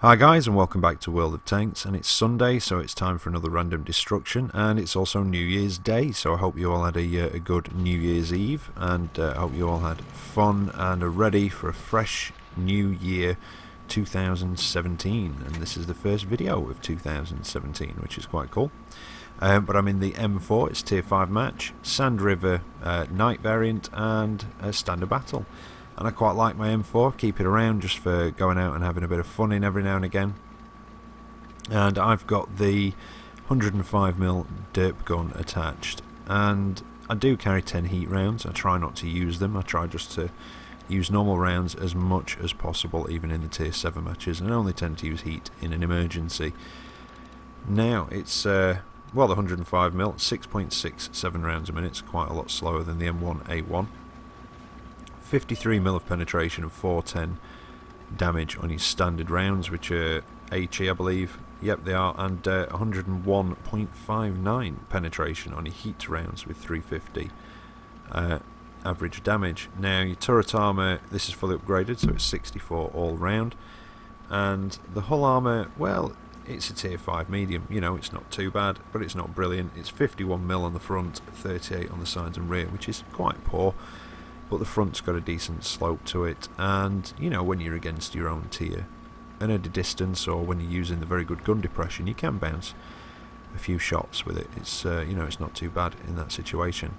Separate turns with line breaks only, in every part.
Hi guys, and welcome back to World of Tanks, and it's Sunday, so it's time for another random destruction, and it's also New Year's Day, so I hope you all had a good New Year's Eve, and I hope you all had fun and are ready for a fresh new year 2017, and this is the first video of 2017, which is quite cool. But I'm in the M4, it's tier 5 match, Sand River night variant, and a standard battle. And I quite like my M4, keep it around just for going out and having a bit of fun in every now and again. And I've got the 105mm derp gun attached, and I do carry 10 heat rounds. I try not to use them, I try just to use normal rounds as much as possible, even in the tier 7 matches, and I only tend to use heat in an emergency. Now it's well, the 105mm, 6.67 rounds a minute, it's quite a lot slower than the M1A1. 53mm of penetration and 410 damage on your standard rounds, which are HE, I believe. Yep, they are, and 101.59 penetration on your heat rounds with 350 average damage. Now, your turret armour, this is fully upgraded, so it's 64 all round. And the hull armour, well, it's a tier 5 medium, you know, it's not too bad, but it's not brilliant. It's 51mm on the front, 38 on the sides and rear, which is quite poor. But the front's got a decent slope to it, and you know, when you're against your own tier and at a distance, or when you're using the very good gun depression, you can bounce a few shots with it. It's you know, it's not too bad in that situation,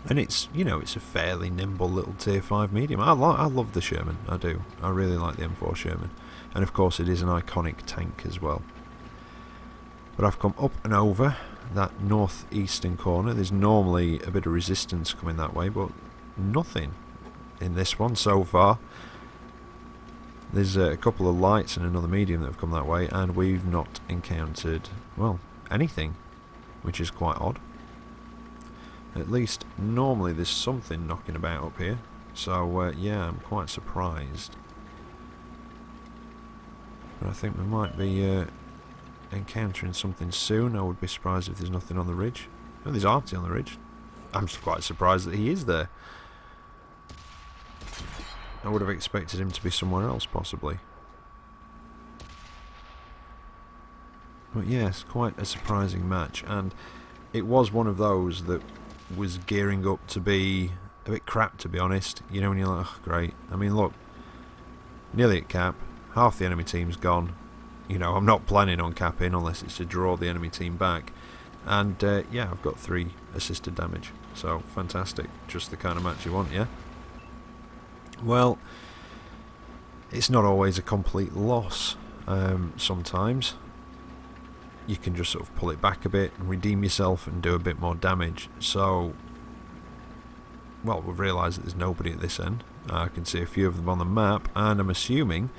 and it's, you know, it's a fairly nimble little tier 5 medium. I love the Sherman, I do. I really like the M4 Sherman, and of course it is an iconic tank as well. But I've come up and over that northeastern corner. There's normally a bit of resistance coming that way, but nothing in this one so far. There's a couple of lights and another medium that have come that way, and we've not encountered, well, anything, which is quite odd. At least normally there's something knocking about up here, so yeah, I'm quite surprised. But I think we might be encountering something soon. I would be surprised if there's nothing on the ridge. Oh, there's Arty on the ridge. I'm quite surprised that he is there. I would have expected him to be somewhere else, possibly. But yes, quite a surprising match, and it was one of those that was gearing up to be a bit crap, to be honest. You know, when you're like, oh, great. I mean, look, nearly at cap, half the enemy team's gone. You know, I'm not planning on capping unless it's to draw the enemy team back. And yeah, I've got 3 assisted damage. So, fantastic. Just the kind of match you want, yeah? Well, it's not always a complete loss. Sometimes you can just sort of pull it back a bit and redeem yourself and do a bit more damage. So, well, we've realised that there's nobody at this end. I can see a few of them on the map, and I'm assuming,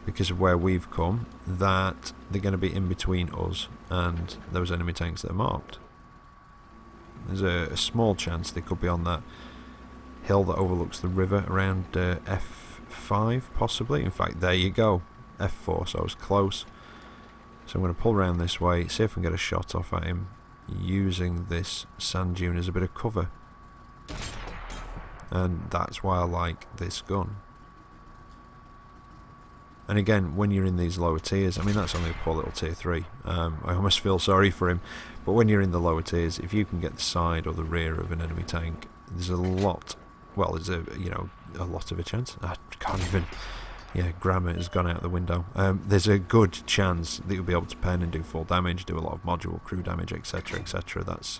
because of where we've come, that they're going to be in between us and those enemy tanks that are marked. There's a small chance they could be on that hill that overlooks the river around F5 possibly. In fact, there you go, F4, so I was close. So I'm going to pull around this way, see if I can get a shot off at him using this sand dune as a bit of cover. And that's why I like this gun. And again, when you're in these lower tiers, I mean, that's only a poor little tier 3. I almost feel sorry for him. But when you're in the lower tiers, if you can get the side or the rear of an enemy tank, there's a lot, well, there's a, you know, a lot of a chance. I can't even, yeah, grammar has gone out the window. There's a good chance that you'll be able to pen and do full damage, do a lot of module, crew damage, etc, etc. That's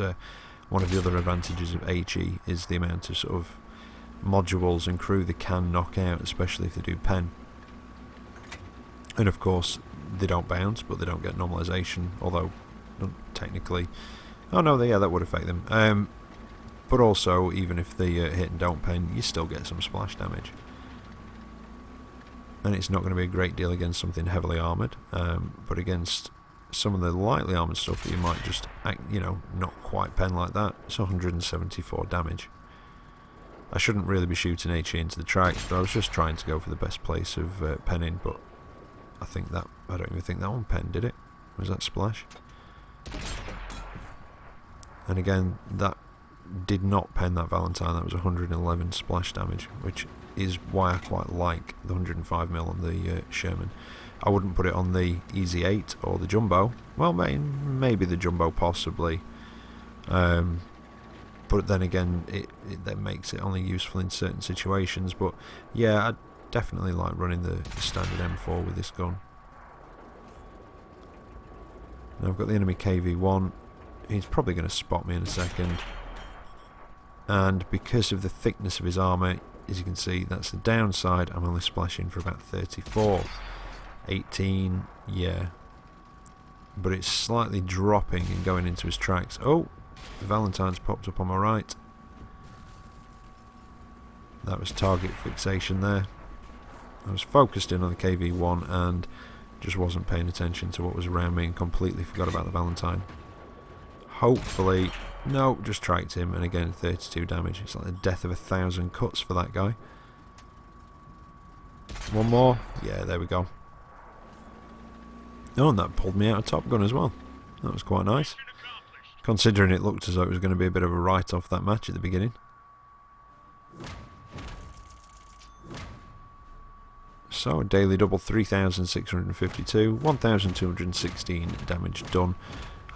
one of the other advantages of HE, is the amount of sort of modules and crew they can knock out, especially if they do pen. And of course, they don't bounce, but they don't get normalization, although technically, oh no, yeah, that would affect them. But also, even if they hit and don't pen, you still get some splash damage. And it's not going to be a great deal against something heavily armoured, but against some of the lightly armoured stuff that you might just, you know, not quite pen like that, it's 174 damage. I shouldn't really be shooting HE into the tracks, but I was just trying to go for the best place of penning, but I think that, I don't even think that one penned, did it? Was that splash? And again, that did not pen that Valentine. That was 111 splash damage, which is why I quite like the 105mm on the Sherman. I wouldn't put it on the Easy 8 or the Jumbo. Well, maybe the Jumbo possibly. But then again, it then makes it only useful in certain situations. But yeah, I definitely like running the standard M4 with this gun. Now I've got the enemy KV-1. He's probably going to spot me in a second. And because of the thickness of his armour, as you can see, that's the downside. I'm only splashing for about 34. 18, yeah. But it's slightly dropping and going into his tracks. Oh, the Valentine's popped up on my right. That was target fixation there. I was focused in on the KV-1 and just wasn't paying attention to what was around me and completely forgot about the Valentine. Hopefully, no, just tracked him, and again 32 damage. It's like the death of 1,000 cuts for that guy. One more, yeah, there we go. Oh, and that pulled me out of Top Gun as well. That was quite nice, considering it looked as though it was going to be a bit of a write-off that match at the beginning. So a daily double, 3,652, 1,216 damage done.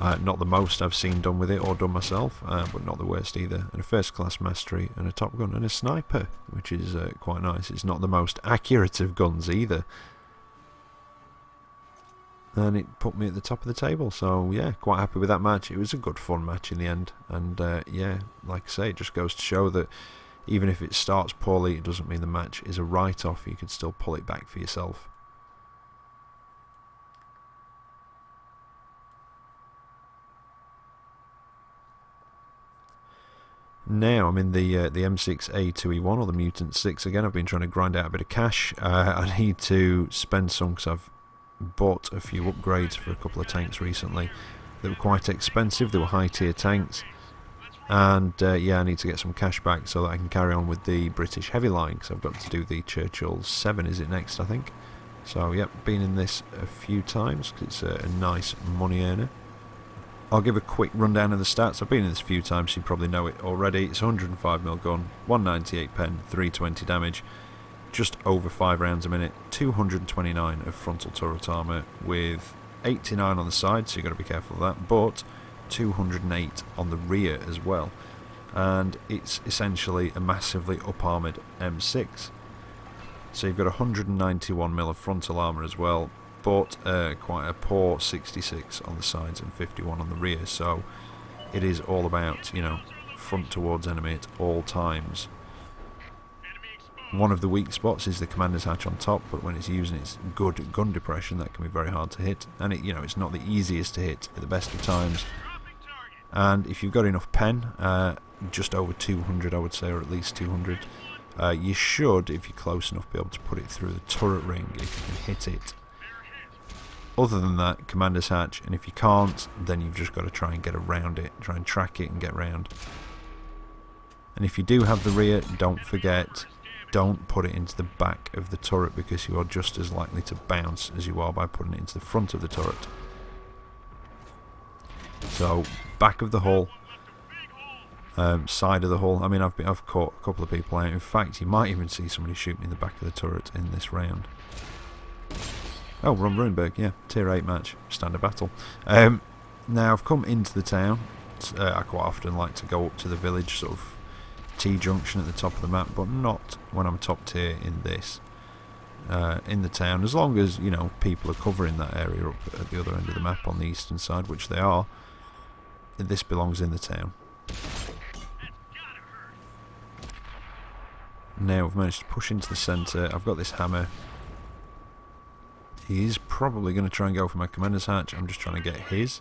Not the most I've seen done with it or done myself, but not the worst either. And a first class mastery and a Top Gun and a sniper, which is quite nice. It's not the most accurate of guns either. And it put me at the top of the table, so yeah, quite happy with that match. It was a good fun match in the end, and yeah, like I say, it just goes to show that even if it starts poorly, it doesn't mean the match is a write-off. You can still pull it back for yourself. Now I'm in the M6A2E1 or the Mutant 6 again. I've been trying to grind out a bit of cash. I need to spend some because I've bought a few upgrades for a couple of tanks recently that were quite expensive. They were high tier tanks, and yeah, I need to get some cash back so that I can carry on with the British heavy line, because I've got to do the Churchill 7 is it next, I think. So yep, been in this a few times because it's a nice money earner. I'll give a quick rundown of the stats. I've been in this a few times, so you probably know it already. It's a 105mm gun, 198 pen, 320 damage, just over 5 rounds a minute, 229 of frontal turret armour with 89 on the side, so you've got to be careful of that, but 208 on the rear as well. And it's essentially a massively up-armoured M6. So you've got 191mm of frontal armour as well, but quite a poor 66 on the sides and 51 on the rear, so it is all about, you know, front towards enemy at all times. One of the weak spots is the commander's hatch on top, but when it's using its good gun depression, that can be very hard to hit, and it, you know, it's not the easiest to hit at the best of times. And if you've got enough pen, just over 200 I would say, or at least 200, you should, if you're close enough, be able to put it through the turret ring if you can hit it. Other than that, commander's hatch, and if you can't, then you've just got to try and get around it, try and track it and get round. And if you do have the rear, don't forget, don't put it into the back of the turret, because you are just as likely to bounce as you are by putting it into the front of the turret. So, back of the hull, side of the hull. I mean, I've caught a couple of people out. In fact, you might even see somebody shooting in the back of the turret in this round. Oh, we're on Ruinberg, yeah, tier 8 match, standard battle. Now I've come into the town. I quite often like to go up to the village, sort of T-junction at the top of the map, but not when I'm top tier in this. In the town, as long as, you know, people are covering that area up at the other end of the map on the eastern side, which they are, this belongs in the town. Now we've managed to push into the centre. I've got this hammer. He's probably going to try and go for my commander's hatch. I'm just trying to get his.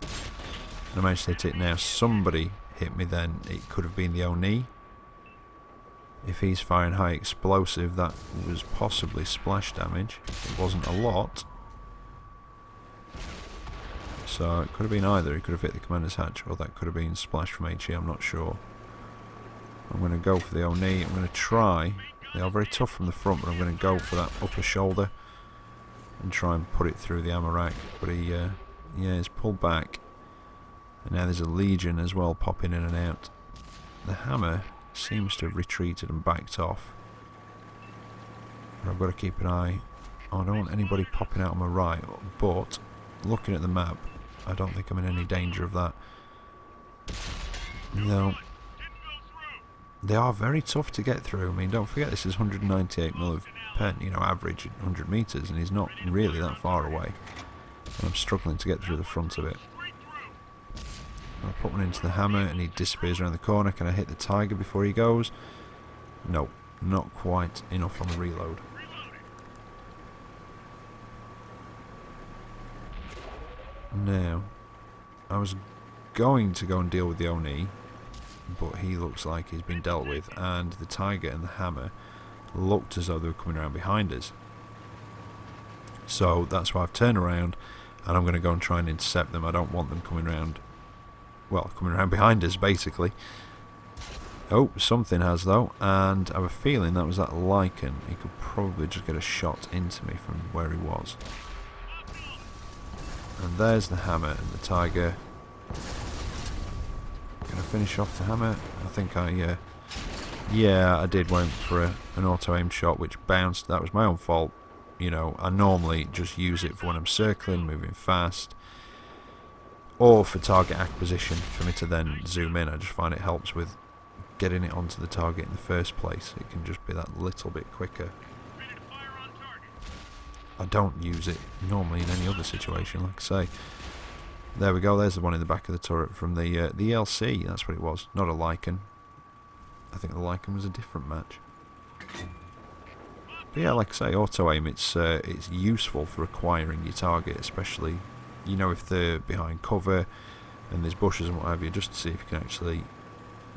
And I managed to hit it. Now somebody hit me then. It could have been the Oni. If he's firing high explosive, that was possibly splash damage. It wasn't a lot. So it could have been either. He could have hit the commander's hatch, or that could have been splash from HE, I'm not sure. I'm going to go for the Oni. I'm going to try. They are very tough from the front, but I'm going to go for that upper shoulder and try and put it through the ammo rack. But he, yeah, he's pulled back. And now there's a Legion as well popping in and out. The hammer seems to have retreated and backed off. But I've got to keep an eye. Oh, I don't want anybody popping out on my right, but looking at the map, I don't think I'm in any danger of that. No. They are very tough to get through. I mean, don't forget this is 198mm of pen, you know, average 100 metres, and he's not really that far away. And I'm struggling to get through the front of it. I'll put one into the hammer and he disappears around the corner. Can I hit the tiger before he goes? No, not quite enough on the reload. Now, I was going to go and deal with the Oni, but he looks like he's been dealt with, and the tiger and the hammer looked as though they were coming around behind us. So that's why I've turned around and I'm going to go and try and intercept them. I don't want them coming around, well, coming around behind us basically. Oh, something has though, and I have a feeling that was that lichen. He could probably just get a shot into me from where he was. And there's the hammer and the tiger. Gonna finish off the hammer. I think yeah, I did went for an auto-aim shot which bounced. That was my own fault. You know, I normally just use it for when I'm circling, moving fast, or for target acquisition, for me to then zoom in. I just find it helps with getting it onto the target in the first place. It can just be that little bit quicker. I don't use it normally in any other situation, like I say. There we go, there's the one in the back of the turret from the ELC, that's what it was, not a lichen. I think the lichen was a different match. But yeah, like I say, auto-aim, it's useful for acquiring your target, especially, you know, if they're behind cover and there's bushes and what have you, just to see if you can actually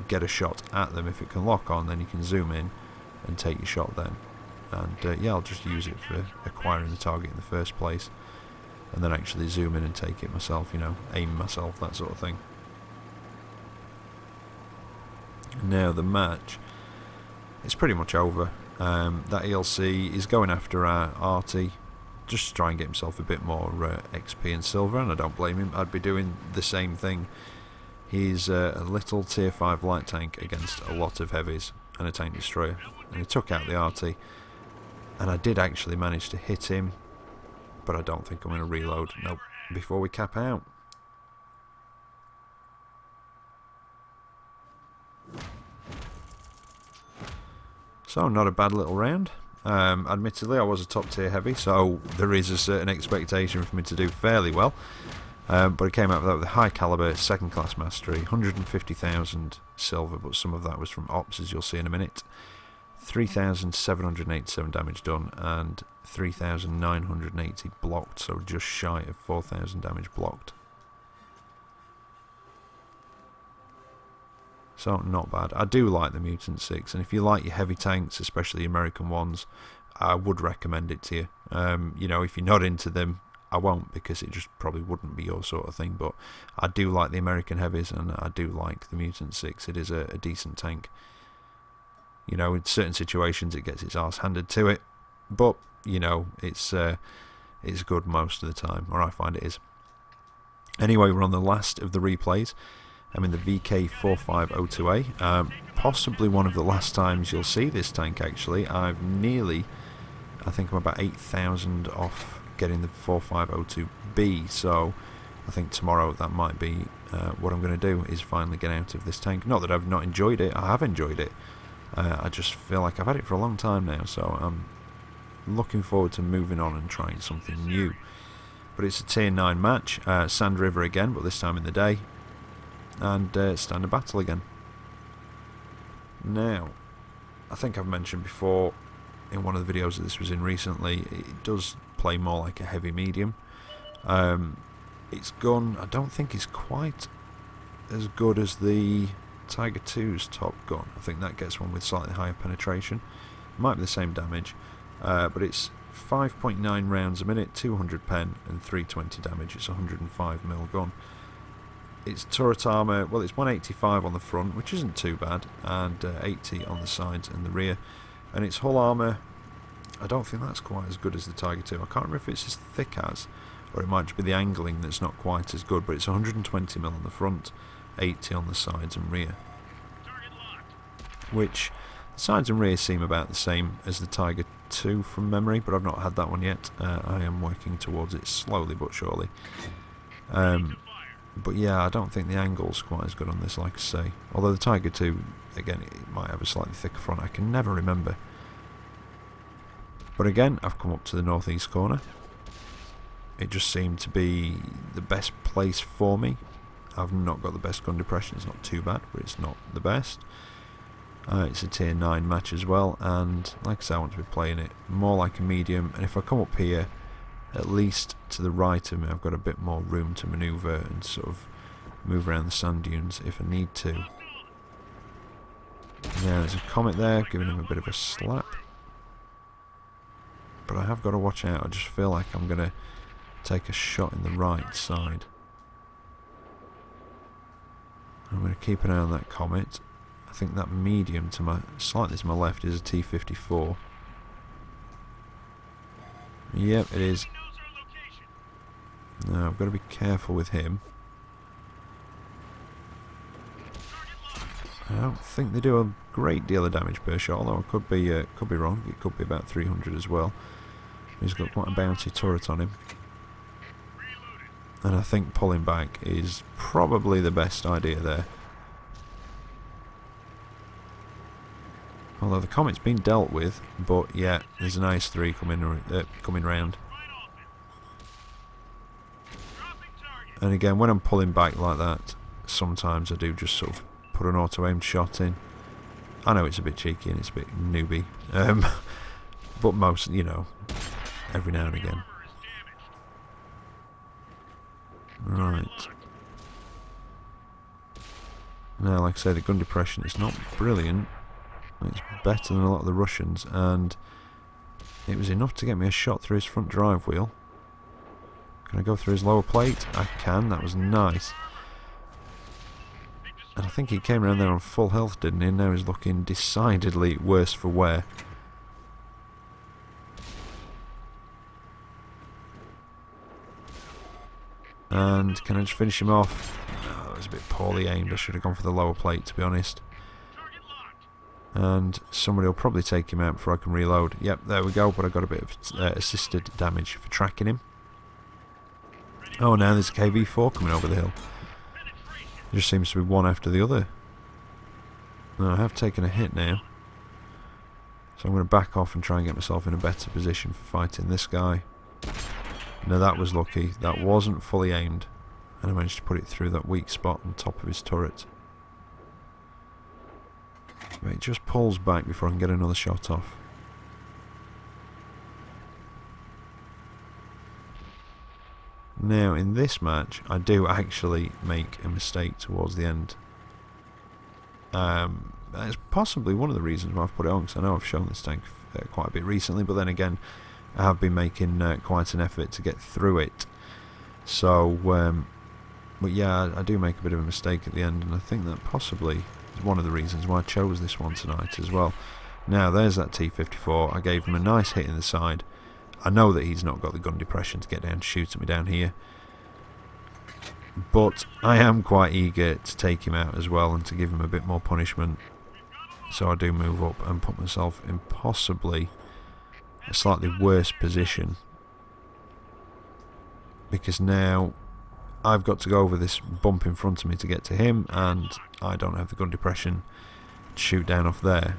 get a shot at them. If it can lock on, then you can zoom in and take your shot then. And yeah, I'll just use it for acquiring the target in the first place, and then actually zoom in and take it myself, you know, aim myself, that sort of thing. Now the match, it's pretty much over. That ELC is going after our Artie, just to try and get himself a bit more XP and silver, and I don't blame him. I'd be doing the same thing. He's a little tier 5 light tank against a lot of heavies and a tank destroyer, and he took out the Artie. And I did actually manage to hit him, but I don't think I'm going to reload. Nope, before we cap out. So, not a bad little round. Admittedly, I was a top tier heavy, so there is a certain expectation for me to do fairly well. But it came out with high caliber, second class mastery, 150,000 silver, but some of that was from ops, as you'll see in a minute. 3,787 damage done and 3,980 blocked, so just shy of 4,000 damage blocked. So not bad. I do like the Mutant 6, and if you like your heavy tanks, especially the American ones, I would recommend it to you. You know, if you're not into them, I won't, because it just probably wouldn't be your sort of thing, but I do like the American heavies and I do like the Mutant 6. It is a decent tank. You know, in certain situations it gets its arse handed to it, but, you know, it's good most of the time, or I find it is. Anyway, we're on the last of the replays. I'm in the VK4502A. Possibly one of the last times you'll see this tank, actually. I think I'm about 8,000 off getting the 4502B, so I think tomorrow that might be what I'm going to do, is finally get out of this tank. Not that I've not enjoyed it, I have enjoyed it. I just feel like I've had it for a long time now, so I'm looking forward to moving on and trying something new. But it's a tier 9 match, Sand River again, but this time in the day, and standard battle again. Now, I think I've mentioned before in one of the videos that this was in recently, it does play more like a heavy medium. Its gun, I don't think is quite as good as the Tiger 2's top gun. I think that gets one with slightly higher penetration. Might be the same damage, but it's 5.9 rounds a minute, 200 pen and 320 damage. It's a 105mm gun. Its turret armour, well, it's 185 on the front, which isn't too bad, and 80 on the sides and the rear. And its hull armour, I don't think that's quite as good as the Tiger 2. I can't remember if it's as thick as, or it might just be the angling that's not quite as good, but it's 120mm on the front, 80 on the sides and rear, which the sides and rear seem about the same as the Tiger 2 from memory, but I've not had that one yet. I am working towards it slowly but surely. But yeah, I don't think the angle's quite as good on this, like I say. Although the Tiger 2, again, it might have a slightly thicker front. I can never remember. But again, I've come up to the northeast corner. It just seemed to be the best place for me. I've not got the best gun depression. It's not too bad, but it's not the best. It's a tier 9 match as well, and like I say, I want to be playing it more like a medium. And if I come up here, at least to the right of me, I've got a bit more room to manoeuvre and sort of move around the sand dunes if I need to. Yeah, there's a Comet there, giving him a bit of a slap. But I have got to watch out. I just feel like I'm going to take a shot in the right side. I'm going to keep an eye on that Comet. I think that medium to my slightly to my left is a T-54. Yep, it is. Now I've got to be careful with him. I don't think they do a great deal of damage per shot, although I could be wrong. It could be about 300 as well. He's got quite a bouncy turret on him. And I think pulling back is probably the best idea there. Although the Comet's been dealt with, but yeah, there's an IS-3 coming round. And again, when I'm pulling back like that, sometimes I do just sort of put an auto-aimed shot in. I know it's a bit cheeky and it's a bit newbie, but most, you know, every now and again. Right. Now, like I say, the gun depression is not brilliant. It's better than a lot of the Russians, and it was enough to get me a shot through his front drive wheel. Can I go through his lower plate? I can. That was nice. And I think he came around there on full health, didn't he? And now he's looking decidedly worse for wear. And can I just finish him off? Oh, that was a bit poorly aimed. I should have gone for the lower plate, to be honest. And somebody will probably take him out before I can reload. Yep, there we go, but I got a bit of assisted damage for tracking him. Oh, now there's a KV-4 coming over the hill. It just seems to be one after the other. Now, I have taken a hit now. So I'm going to back off and try and get myself in a better position for fighting this guy. Now that was lucky. That wasn't fully aimed. And I managed to put it through that weak spot on top of his turret. But it just pulls back before I can get another shot off. Now, in this match, I do actually make a mistake towards the end. That's possibly one of the reasons why I've put it on, because I know I've shown this tank quite a bit recently, but then again, I have been making quite an effort to get through it. So, but yeah, I do make a bit of a mistake at the end, and I think that possibly is one of the reasons why I chose this one tonight as well. Now, there's that T-54. I gave him a nice hit in the side. I know that he's not got the gun depression to get down to shoot at me down here, but I am quite eager to take him out as well and to give him a bit more punishment. So I do move up and put myself in possibly a slightly worse position, because now I've got to go over this bump in front of me to get to him, and I don't have the gun depression to shoot down off there.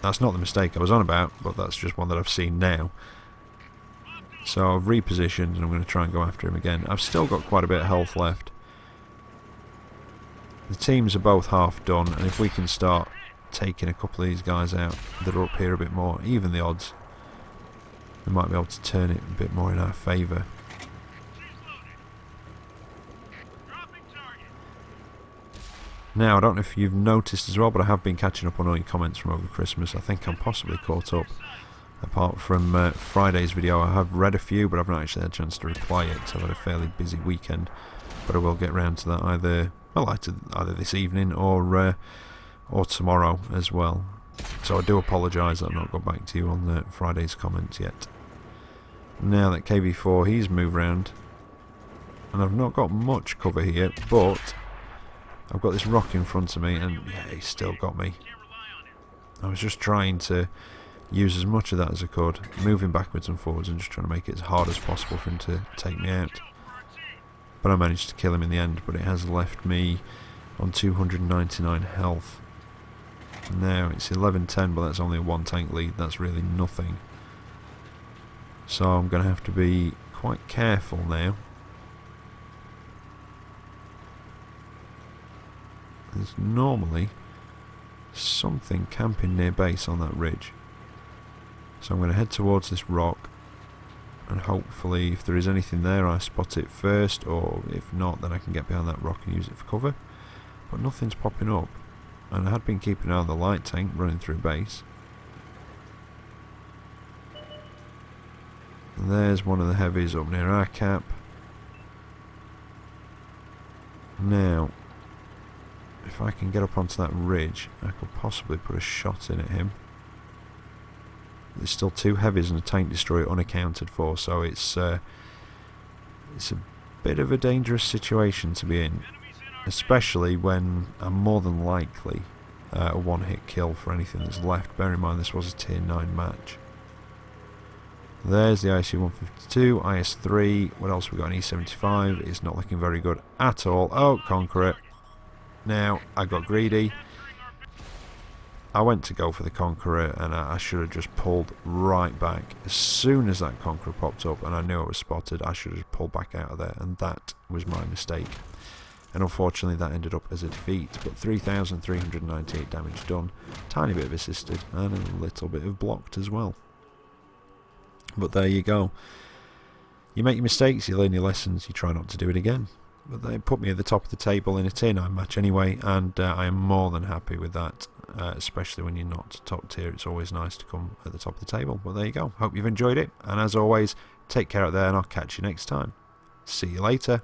That's not the mistake I was on about, but that's just one that I've seen now. So I've repositioned and I'm going to try and go after him again. I've still got quite a bit of health left. The teams are both half done, and if we can start taking a couple of these guys out that are up here a bit more, even the odds, we might be able to turn it a bit more in our favour. Now, I don't know if you've noticed as well, but I have been catching up on all your comments from over Christmas. I think I'm possibly caught up. Apart from Friday's video, I have read a few, but I've not actually had a chance to reply yet, so I've had a fairly busy weekend. But I will get round to that either this evening or tomorrow as well. So I do apologise that I've not got back to you on Friday's comments yet. Now that KV-4, he's moved round, and I've not got much cover here, but I've got this rock in front of me, and yeah, he's still got me. I was just trying to use as much of that as I could, moving backwards and forwards and just trying to make it as hard as possible for him to take me out. But I managed to kill him in the end, but it has left me on 299 health. Now it's 11-10, but that's only a 1 tank lead, that's really nothing. So I'm going to have to be quite careful now. There's normally something camping near base on that ridge. So I'm going to head towards this rock, and hopefully if there is anything there I spot it first, or if not then I can get behind that rock and use it for cover. But nothing's popping up, and I had been keeping an eye on the light tank running through base. And there's one of the heavies up near our cap. Now, if I can get up onto that ridge, I could possibly put a shot in at him. There's still 2 heavies and a tank destroyer unaccounted for, so it's a bit of a dangerous situation to be in, especially when I'm more than likely a one-hit kill for anything that's left. Bear in mind this was a tier 9 match. There's the IC-152, IS-3, what else we got? An E-75, it's not looking very good at all. Oh, Conqueror. Now, I got greedy. I went to go for the Conqueror and I should have just pulled right back. As soon as that Conqueror popped up and I knew it was spotted, I should have just pulled back out of there, and that was my mistake. And unfortunately that ended up as a defeat, but 3,398 damage done, tiny bit of assisted and a little bit of blocked as well. But there you go. You make your mistakes, you learn your lessons, you try not to do it again. But they put me at the top of the table in a tier 9 match anyway, and I am more than happy with that, especially when you're not top tier. It's always nice to come at the top of the table. But there you go. Hope you've enjoyed it, and as always, take care out there and I'll catch you next time. See you later.